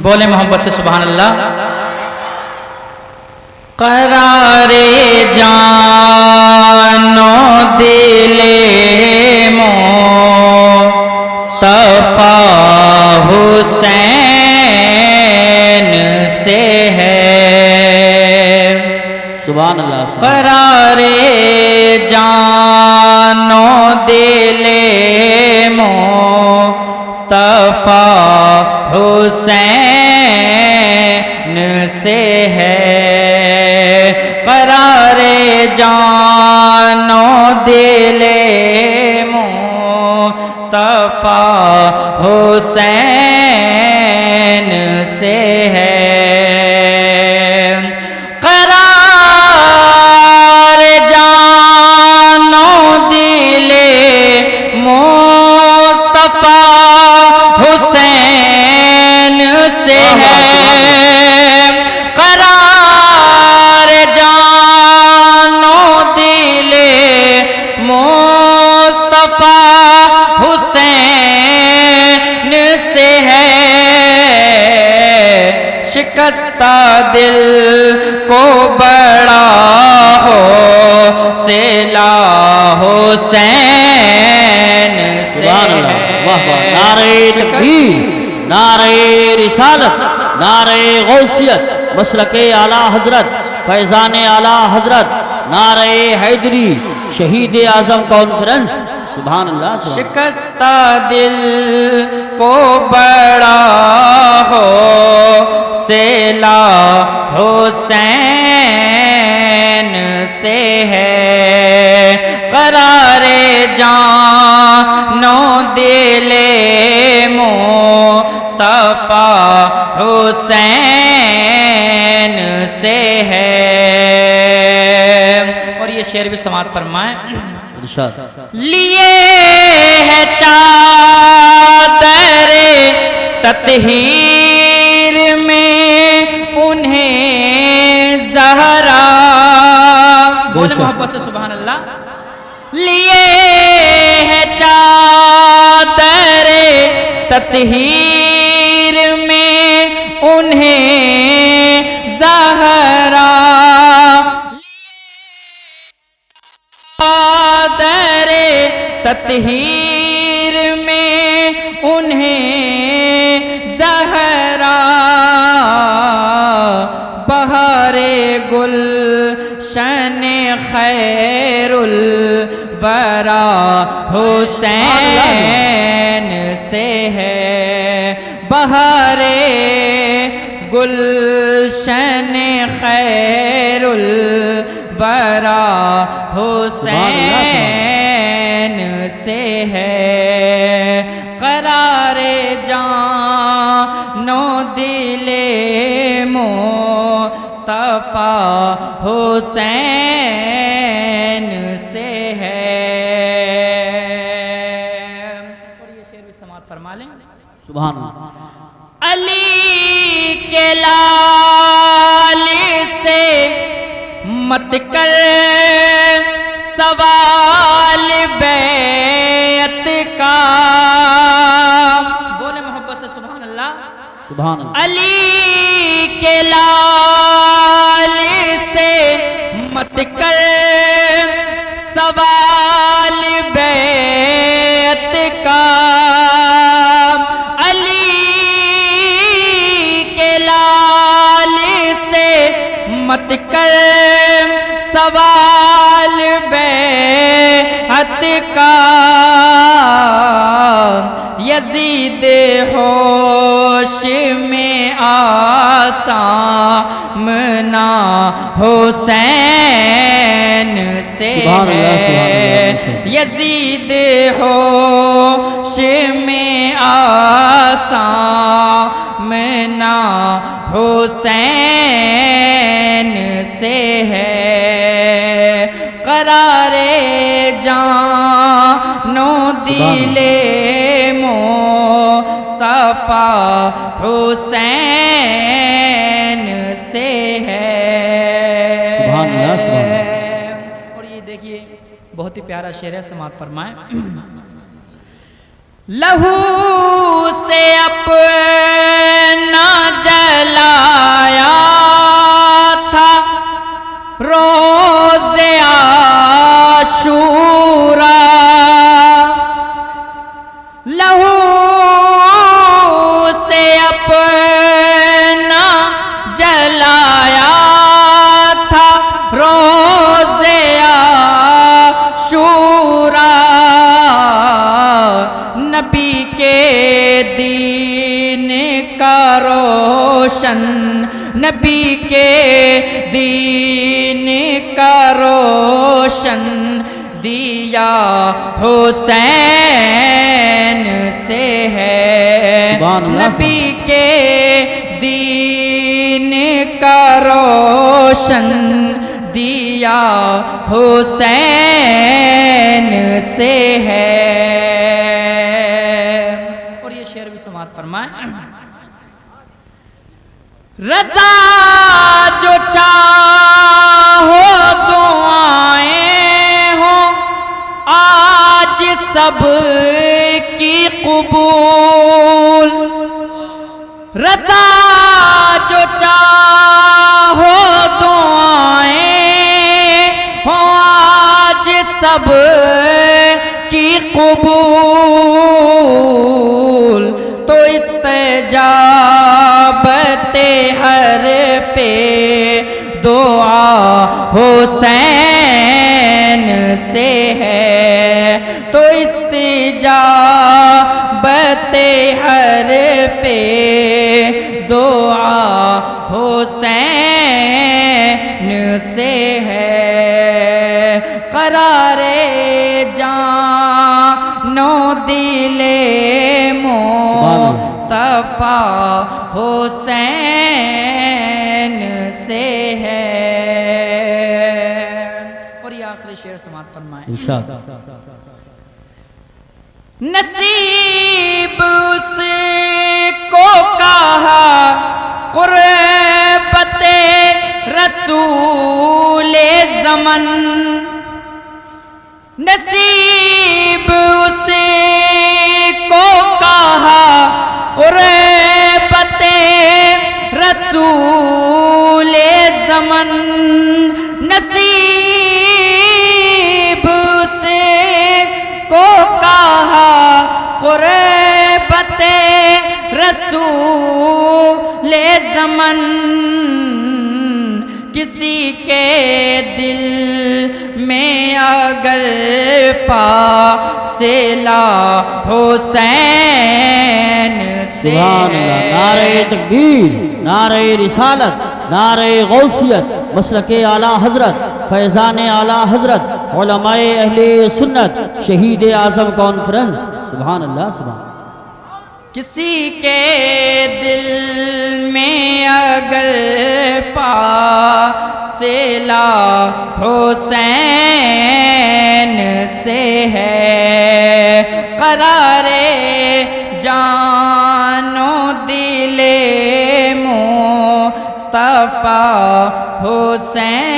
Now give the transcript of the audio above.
بولے محبت سے سبحان اللہ۔ قرار جان و دل مصطفیٰ حسین سے ہے، سبحان اللہ۔ قرار جان و دل مصطفیٰ حسین سے ہے، قرار جان و دل مصطفیٰ حسین سے ہے، قرار جان و دل مصطفیٰ حسین سے ہے، قرار جان و دل مصطفیٰ حسین سے ہے، شکستہ دل کو بڑا حوصلہ حسین سے ہے۔ نعرہ تکبیر، نعرہ رسالت، نعرہ غوثیت، مسلک اعلیٰ حضرت، فیضان اعلیٰ حضرت، نعرہ حیدری، شہید اعظم کانفرنس، سبحان اللہ۔ شکستہ دل کو بڑا حوصلہ حسین سے ہے، قرار جان و دل مصطفیٰ حسین سے ہے۔ اور یہ شعر بھی سماعت فرمائیں۔ لیے ہے چادر تطہیر میں انہیں زہرا، بولے محبت سے سبحان اللہ۔ لیے ہے چادر تطہیر میں انہیں زہرا، چادر تطہیر میں انہیں زہرا، بہار گلشن خیر الورا حسین سے ہے، بہار گلشن خیر الورا حسین سے ہے، قرار جان و دل مصطفیٰ حسین سے ہے۔ اور یہ شعر بھی سماعت فرما لیں۔ سبحان اللہ۔ علی کے لال سے مت کر سوال بیعت کا، بولے محبت سے سبحان اللہ۔ سبحان اللہ۔ علی کے لال سے مت کر سوال بیعت کا، علی کے لال سے مت کر سوال بیعت کا، یزید ہوش میں آسامنا حسین سے ہے، یزید ہوش میں آسامنا حسین سے ہے، قرار جان و دل مصطفیٰ حسین سے ہے۔ سبحان اللہ، سبحان اللہ۔ اور یہ دیکھیے بہت ہی پیارا شعر ہے، سماعت فرمائیں۔ لہو سے اپنا شورا لہو سے اپنا جلایا تھا روزے عاشورا نبی کے دین کا روشن نبی کے دین کا روشن دیا حسین سے ہے سبحان اللہ نبی کے دین کا روشن دیا حسین سے ہے اور یہ شعر بھی سماعت فرمائیں رضا جو چاہو دعائیں ہوں آج سب کی قبول رضا جو چاہو دعائیں ہوں آج سب کی قبول تو استجابت حرف دعا حسین سے ہے تو استجابت حرف دعا حسین سے ہے قرار جانو دل مصطفیٰ حسین سے ہے اور یہ آخری شعر سماعت فرمائیں ارشاد نصیب اس کو کہا قربت رسول زمن نصیب اس کو کہا قربت رسول زمن نصیب اس کو کہا قربت رسول زمن کسی کے دل میں اگر فاصلہ حسین سے سبحان اللہ نعرہ تکبیر نعرہ رسالت نعرہ غوثیت مسلک اعلیٰ حضرت فیضان اعلیٰ حضرت علماء اہل سنت شہید اعظم کانفرنس سبحان اللہ سبحان اللہ کسی کے دل میں اگر فاصلہ حسین سے ہے قرار جانو دل مصطفیٰ حسین